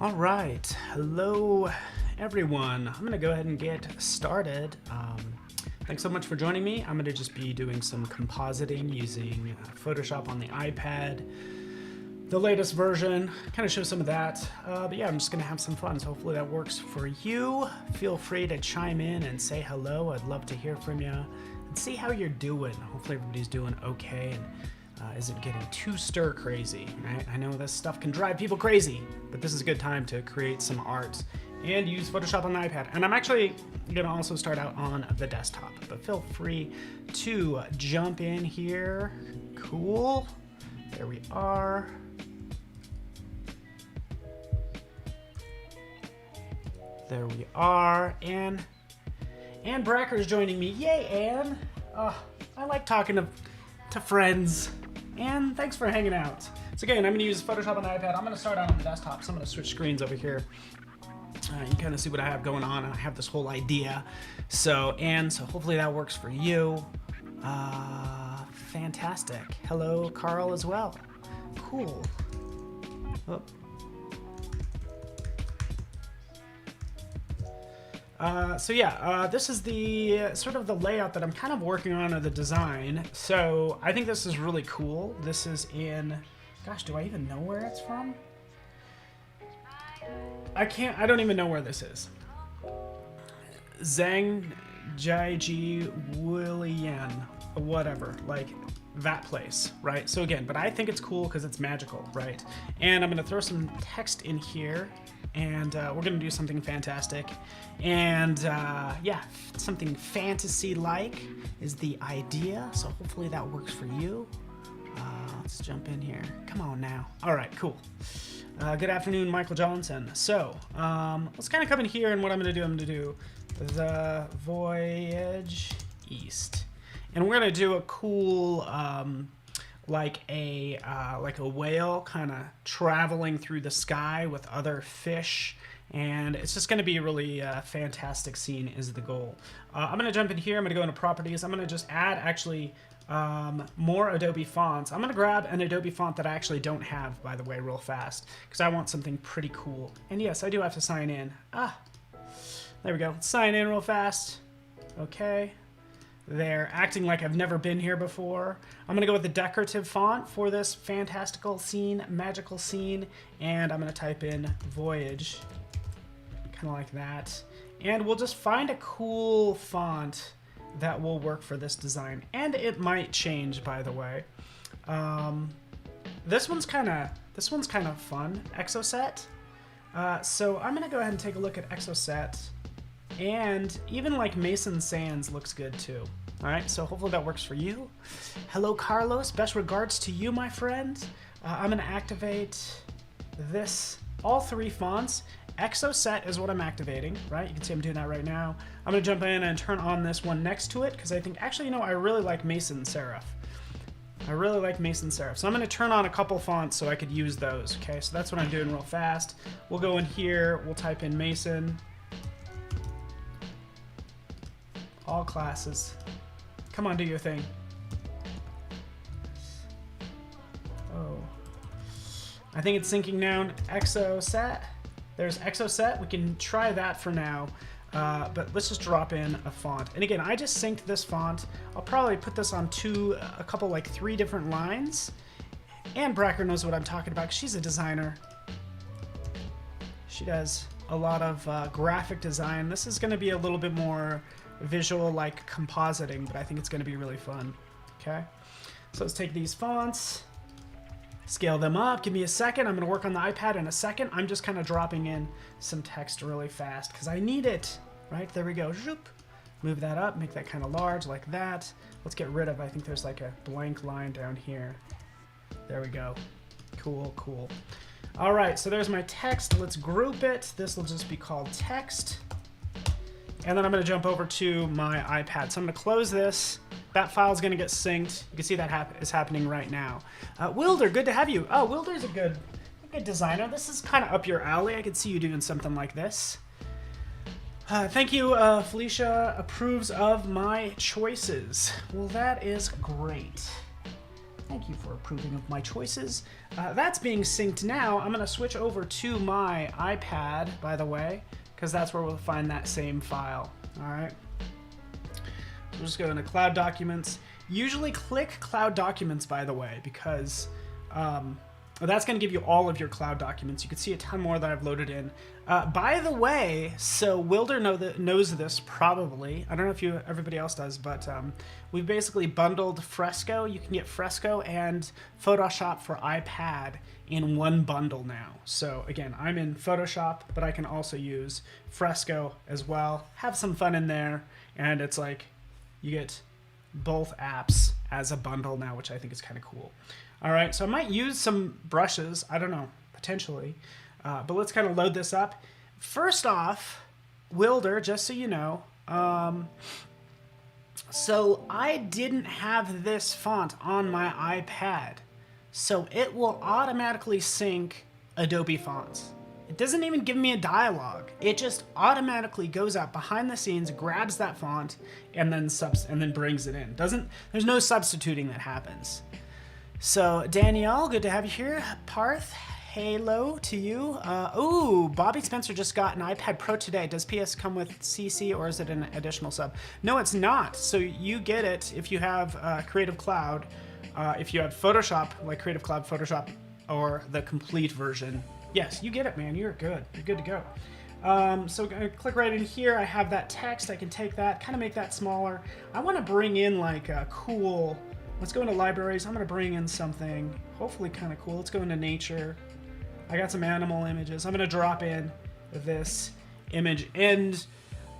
All right, hello everyone. I'm gonna go ahead and get started. Thanks so much for joining me. I'm gonna just be doing some compositing using Photoshop on the iPad, the latest version, kind of show some of that. But yeah, I'm just gonna have some fun, so hopefully that works for you. Feel free to chime in and say hello. I'd love to hear from you and see how you're doing. Hopefully everybody's doing okay and isn't getting too stir crazy, right? I know this stuff can drive people crazy, but this is a good time to create some art and use Photoshop on the iPad. And I'm actually gonna also start out on the desktop, but feel free to jump in here. Cool, there we are. There we are, and Ann Bracker's joining me. Yay, Ann! I like talking to friends. And thanks for hanging out. So again, I'm gonna use Photoshop on the iPad. I'm gonna start out on the desktop, so I'm gonna switch screens over here. You kind of see what I have going on, and I have this whole idea. So hopefully that works for you. Fantastic. Hello, Carl, as well. Cool. Oh. This is the sort of the layout that I'm kind of working on, of the design. So I think this is really cool. This is in, gosh, do I even know where it's from? I don't even know where this is. Zhang Jiaji Willian, whatever, like that place, right? So again, but I think it's cool because it's magical, right? And I'm gonna throw some text in here, and we're gonna do something fantastic. And yeah, something fantasy-like is the idea, so hopefully that works for you. Let's jump in here. Come on now. All right, cool. Good afternoon, Michael Johnson. So let's kind of come in here, and what I'm gonna do the voyage east. And we're gonna do a cool, like a whale kind of traveling through the sky with other fish, and it's just gonna be a really fantastic scene is the goal. I'm gonna jump in here. I'm gonna go into properties. I'm gonna just add actually more Adobe Fonts. I'm gonna grab an Adobe font that I actually don't have, by the way, real fast, because I want something pretty cool. And yes, I do have to sign in. There we go. Let's sign in real fast. Okay. They're acting like I've never been here before. I'm gonna go with the decorative font for this fantastical scene, magical scene, and I'm gonna type in Voyage, kind of like that. And we'll just find a cool font that will work for this design. And it might change, by the way. This one's kind of fun, Exocet. So I'm gonna go ahead and take a look at Exocet. And even like Mason Sands looks good too. All right, so hopefully that works for you. Hello, Carlos. Best regards to you, my friend. I'm gonna activate this, all three fonts. Exocet is what I'm activating, right? You can see I'm doing that right now. I'm gonna jump in and turn on this one next to it, because I think, actually, you know, I really like Mason Serif. I really like Mason Serif. So I'm gonna turn on a couple fonts so I could use those, okay? So that's what I'm doing real fast. We'll go in here, we'll type in Mason. All classes. Come on, do your thing. Oh. I think it's syncing down. Exocet. There's Exocet. We can try that for now. But let's just drop in a font. And again, I just synced this font. I'll probably put this on a couple, like 3 different lines. Ann Bracker knows what I'm talking about. She's a designer. She does a lot of graphic design. This is going to be a little bit more visual, like compositing, but I think it's going to be really fun. Okay, so let's take these fonts, scale them up. Give me a second. I'm going to work on the iPad in a second. I'm just kind of dropping in some text really fast because I need it. Right, there we go. Zoop. Move that up, make that kind of large like that. Let's get rid of, I think there's like a blank line down here. There we go. Cool, cool. All right, so there's my text. Let's group it. This will just be called text. And then I'm going to jump over to my iPad. So I'm going to close this. That file's going to get synced. You can see that is happening right now. Wilder, good to have you. Oh, Wilder's a good designer. This is kind of up your alley. I could see you doing something like this. Thank you, Felicia approves of my choices. Well, that is great. Thank you for approving of my choices. That's being synced now. I'm going to switch over to my iPad, by the way, because that's where we'll find that same file. All right. We'll just go into Cloud Documents. Usually click Cloud Documents, by the way, because that's going to give you all of your cloud documents. You can see a ton more that I've loaded in. By the way, so Wilder knows this probably. I don't know if everybody else does, but we've basically bundled Fresco. You can get Fresco and Photoshop for iPad in one bundle now. So again, I'm in Photoshop, but I can also use Fresco as well. Have some fun in there, and it's like you get both apps as a bundle now, which I think is kind of cool. All right, so I might use some brushes. I don't know, potentially. But let's kind of load this up. First off, Wilder, just so you know, so I didn't have this font on my iPad. So it will automatically sync Adobe Fonts. It doesn't even give me a dialogue. It just automatically goes out behind the scenes, grabs that font, and then brings it in. There's no substituting that happens. So Danielle, good to have you here. Parth, hello to you. Ooh, Bobby Spencer just got an iPad Pro today. Does PS come with CC or is it an additional sub? No, it's not. So you get it if you have Creative Cloud. If you have Photoshop, like Creative Cloud Photoshop, or the complete version. Yes, you get it, man. You're good. You're good to go. So I'm gonna click right in here. I have that text. I can take that, kind of make that smaller. I want to bring in like a cool. Let's go into libraries. I'm going to bring in something hopefully kind of cool. Let's go into nature. I got some animal images. I'm going to drop in this image. And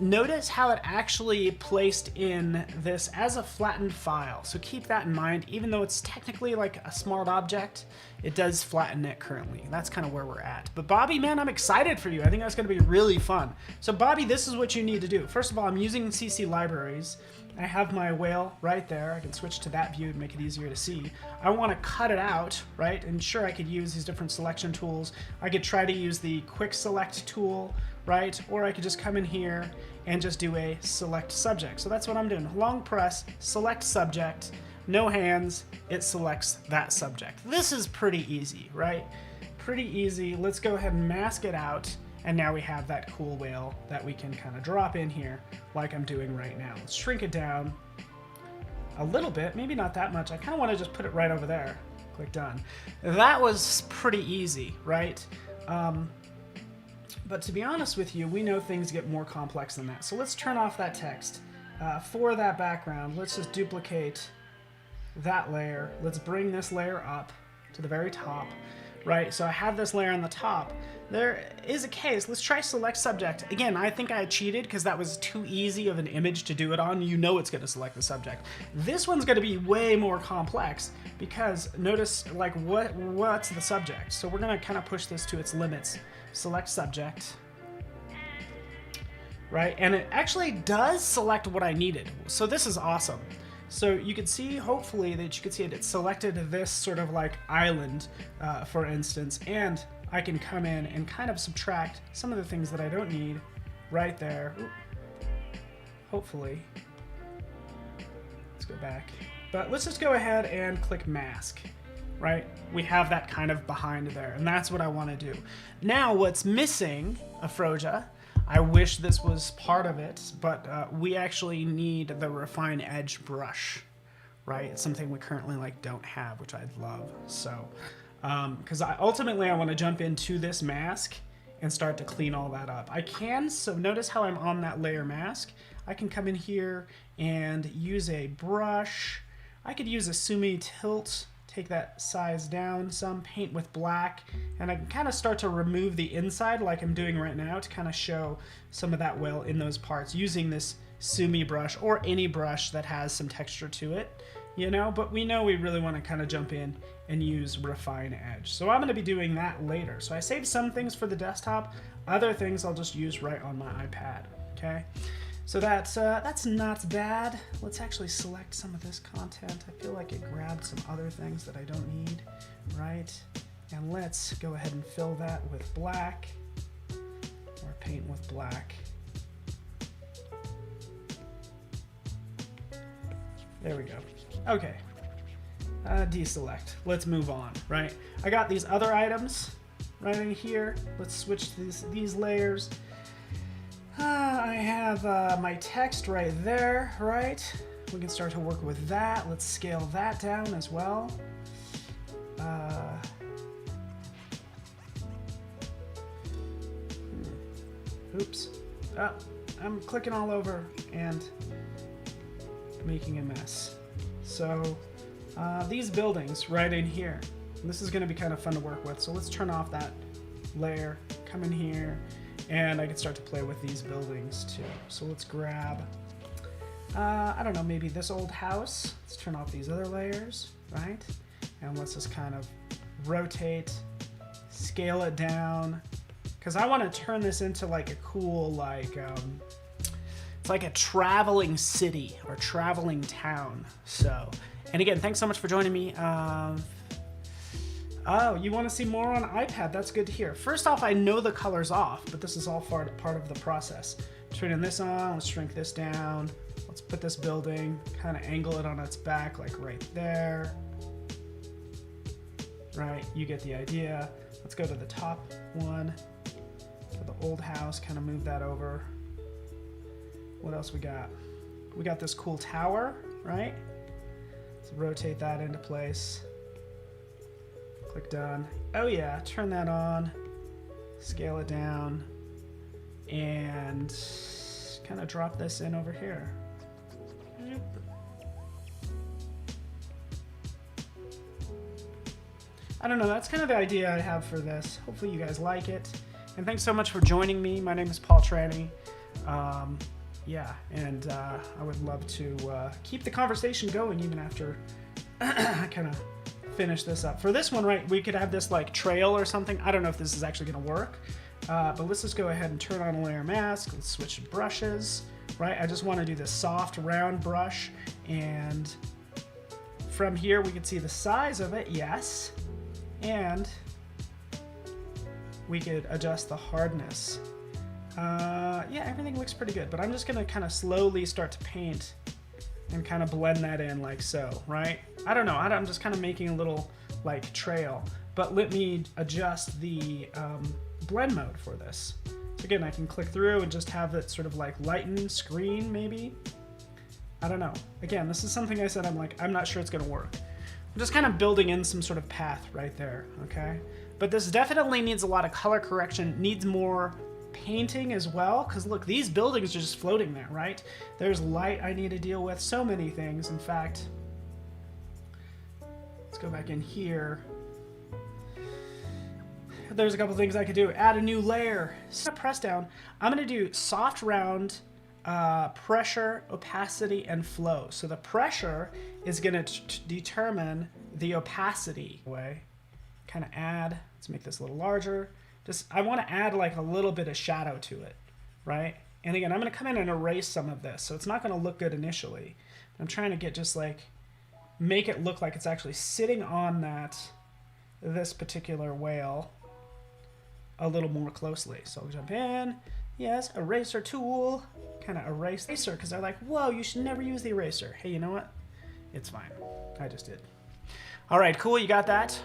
notice how it actually placed in this as a flattened file. So keep that in mind. Even though it's technically like a smart object, it does flatten it currently. That's kind of where we're at. But Bobby, man, I'm excited for you. I think that's going to be really fun. So Bobby, this is what you need to do. First of all, I'm using CC libraries. I have my whale right there. I can switch to that view to make it easier to see. I want to cut it out, right? And sure, I could use these different selection tools. I could try to use the quick select tool, right? Or I could just come in here and just do a select subject. So that's what I'm doing. Long press, select subject, no hands, it selects that subject. This is pretty easy, right? Pretty easy. Let's go ahead and mask it out. And now we have that cool whale that we can kind of drop in here like I'm doing right now. Let's shrink it down a little bit, maybe not that much. I kind of want to just put it right over there. Click done. That was pretty easy, right? But to be honest with you, we know things get more complex than that. So let's turn off that text. For that background, let's just duplicate that layer. Let's bring this layer up to the very top, right? So I have this layer on the top. There is a case. Let's try select subject. Again, I think I cheated because that was too easy of an image to do it on. You know it's going to select the subject. This one's going to be way more complex because notice like what's the subject. So we're going to kind of push this to its limits. Select subject. Right? And it actually does select what I needed. So this is awesome. So you can see, hopefully, that you can see it selected this sort of like island, for instance, and I can come in and kind of subtract some of the things that I don't need right there. Ooh. Hopefully. Let's go back. But let's just go ahead and click mask, right? We have that kind of behind there, and that's what I want to do. Now, what's missing, Afroja, I wish this was part of it, but we actually need the refine edge brush, right? It's something we currently don't have, which I'd love. So, because ultimately I want to jump into this mask and start to clean all that up. I can, so notice how I'm on that layer mask. I can come in here and use a brush. I could use a Sumi tilt, take that size down some, paint with black, and I can kind of start to remove the inside like I'm doing right now to kind of show some of that whale in those parts using this Sumi brush or any brush that has some texture to it, you know, but we know we really want to kind of jump in and use refine edge. So I'm going to be doing that later. So I saved some things for the desktop, other things I'll just use right on my iPad, okay? So that's not bad. Let's actually select some of this content. I feel like it grabbed some other things that I don't need, right? And let's go ahead and fill that with black, or paint with black. There we go. Okay. Deselect. Let's move on, right? I got these other items right in here. Let's switch these layers. I have my text right there, right? We can start to work with that. Let's scale that down as well. Oops. Oh, I'm clicking all over and making a mess. So these buildings right in here, this is going to be kind of fun to work with. So let's turn off that layer, come in here, and I can start to play with these buildings too. So let's grab, I don't know, maybe this old house. Let's turn off these other layers, right? And let's just kind of rotate, scale it down, because I want to turn this into like a cool, like, it's like a traveling city or traveling town. So, and again, thanks so much for joining me. Oh, you want to see more on iPad? That's good to hear. First off, I know the color's off, but this is all part of the process. Turning this on, let's shrink this down. Let's put this building, kind of angle it on its back, like right there. Right, you get the idea. Let's go to the top one for the old house, kind of move that over. What else we got? We got this cool tower, right? Let's rotate that into place. Click done. Oh yeah, turn that on, scale it down, and kind of drop this in over here. I don't know, that's kind of the idea I have for this. Hopefully you guys like it. And thanks so much for joining me. My name is Paul Tranny. Yeah, and I would love to keep the conversation going even after I kind of finish this up. For this one, right, we could have this like trail or something. I don't know if this is actually going to work, but let's just go ahead and turn on a layer mask. Let's switch to brushes, right? I just want to do this soft round brush, and from here we can see the size of it, yes, and we could adjust the hardness. Yeah, everything looks pretty good, but I'm just gonna kind of slowly start to paint and kind of blend that in like so, right? I don't know, I'm just kind of making a little like trail, but let me adjust the blend mode for this. So again, I can click through and just have it sort of like lighten screen maybe. I don't know. Again, this is something I said I'm not sure it's gonna work. I'm just kind of building in some sort of path right there, okay? But this definitely needs a lot of color correction, needs more painting as well, because look, these buildings are just floating there, right? There's light I need to deal with, so many things. In fact, let's go back in here. There's a couple things I could do. Add a new layer. So press down. I'm going to do soft round, pressure, opacity, and flow. So the pressure is going to determine the opacity. Kind of add. Let's make this a little larger. I want to add like a little bit of shadow to it, right? And again, I'm going to come in and erase some of this, so it's not going to look good initially. I'm trying to get just like, make it look like it's actually sitting on this particular whale a little more closely. So I'll jump in, yes, eraser tool, kind of erase eraser, because they're like, whoa, you should never use the eraser. Hey, you know what? It's fine. I just did. All right, cool, you got that?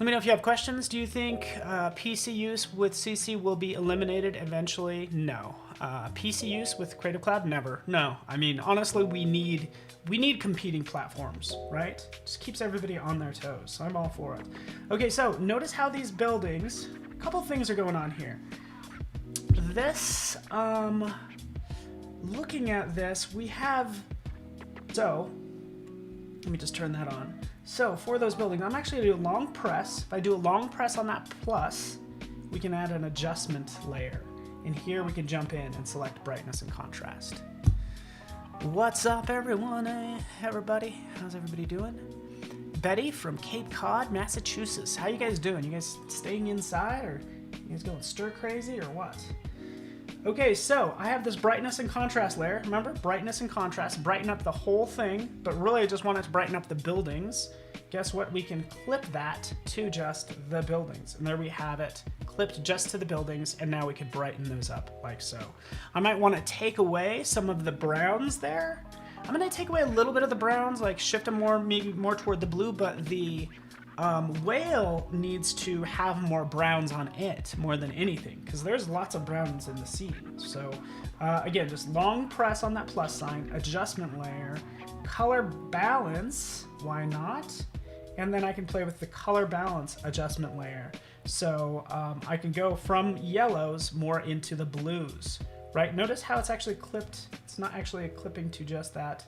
Let me know if you have questions. Do you think PC use with CC will be eliminated eventually? No. PC use with Creative Cloud? Never. No. I mean, honestly, we need competing platforms, right? Just keeps everybody on their toes. So I'm all for it. Okay, so notice how these buildings, a couple things are going on here. This, looking at this, we have, so, let me just turn that on. So for those buildings, I'm actually going to do a long press. If I do a long press on that plus, we can add an adjustment layer. And here we can jump in and select brightness and contrast. What's up, everyone? Everybody? How's everybody doing? Betty from Cape Cod, Massachusetts. How you guys doing? You guys staying inside, or you guys going stir crazy, or what? Okay, so I have this brightness and contrast layer. Remember, brightness and contrast, brighten up the whole thing, but really I just want it to brighten up the buildings. Guess what? We can clip that to just the buildings. And there we have it, clipped just to the buildings, and now we can brighten those up like so. I might want to take away some of the browns there. I'm gonna take away a little bit of the browns, like shift them more, maybe more toward the blue, but the whale needs to have more browns on it more than anything, because there's lots of browns in the scene. So again, just long press on that plus sign, adjustment layer, color balance, why not? And then I can play with the color balance adjustment layer. So I can go from yellows more into the blues, right? Notice how it's actually clipped. It's not actually clipping to just that.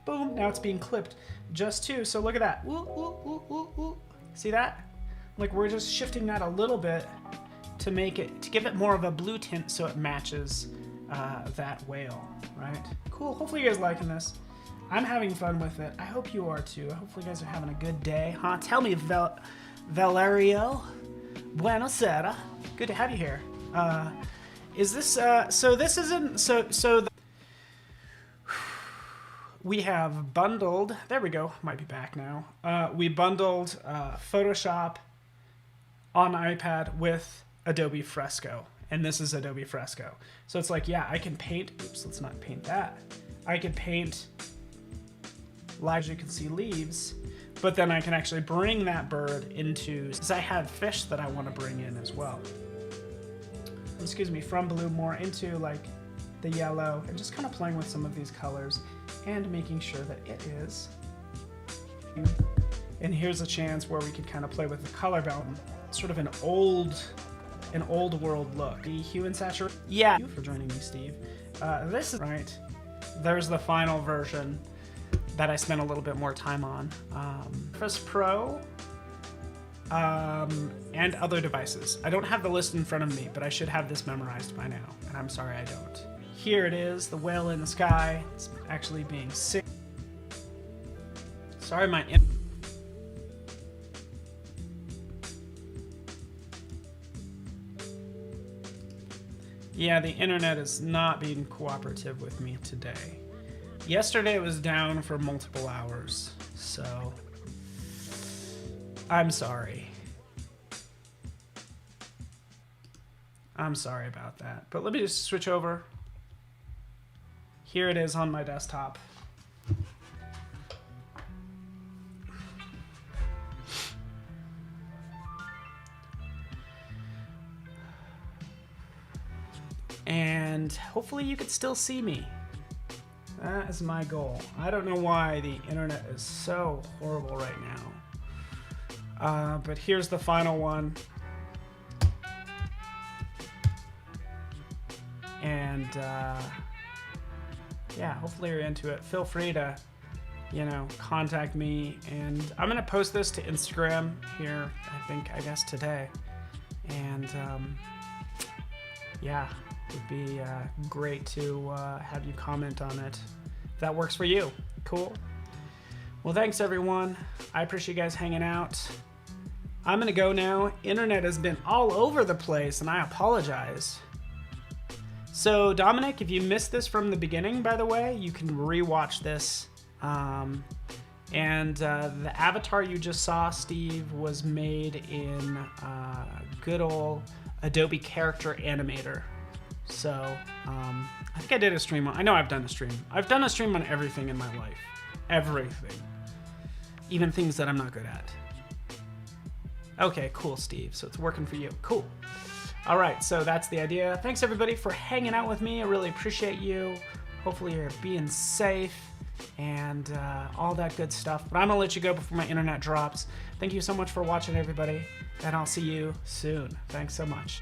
Boom, now it's being clipped just to, so look at that. Ooh, ooh, ooh, ooh, ooh. See that? Like we're just shifting that a little bit to make it, to give it more of a blue tint so it matches that whale, right? Cool, hopefully you guys are liking this. I'm having fun with it. I hope you are too. Hopefully you guys are having a good day, huh? Tell me, Valerio. Buonasera. Good to have you here. Is this, so this isn't, we have bundled, there we go, might be back now. We bundled Photoshop on iPad with Adobe Fresco, and this is Adobe Fresco. So it's like, yeah, I can paint, oops, let's not paint that. I can paint, as you can see, leaves, but then I can actually bring that bird into, because I have fish that I want to bring in as well. Excuse me, from blue more into like the yellow, and just kind of playing with some of these colors and making sure that it is. And here's a chance where we could kind of play with the color balance, sort of an old world look. The hue and saturation. Yeah. Thank you for joining me, Steve. This is right. There's the final version that I spent a little bit more time on. Surface Pro and other devices. I don't have the list in front of me, but I should have this memorized by now, and I'm sorry I don't. Here it is, the whale in the sky. It's actually being sick. Sorry, my yeah, the internet is not being cooperative with me today. Yesterday it was down for multiple hours, so I'm sorry. I'm sorry about that. But let me just switch over. Here it is on my desktop. And hopefully you could still see me. That is my goal. I don't know why the internet is so horrible right now. But here's the final one. And yeah, hopefully you're into it. Feel free to, you know, contact me. And I'm gonna post this to Instagram here, I guess today. And yeah, it would be great to have you comment on it. If that works for you. Cool. Well, thanks everyone. I appreciate you guys hanging out. I'm gonna go now. Internet has been all over the place and I apologize. So Dominic, if you missed this from the beginning, by the way, you can rewatch this. And the avatar you just saw, Steve, was made in good old Adobe Character Animator. So I think I did a stream on, I know I've done a stream. I've done a stream on everything in my life. Everything. Even things that I'm not good at. Okay, cool, Steve. So it's working for you. Cool. All right, so that's the idea. Thanks everybody for hanging out with me. I really appreciate you. Hopefully you're being safe and all that good stuff. But I'm gonna let you go before my internet drops. Thank you so much for watching, everybody, and I'll see you soon. Thanks so much.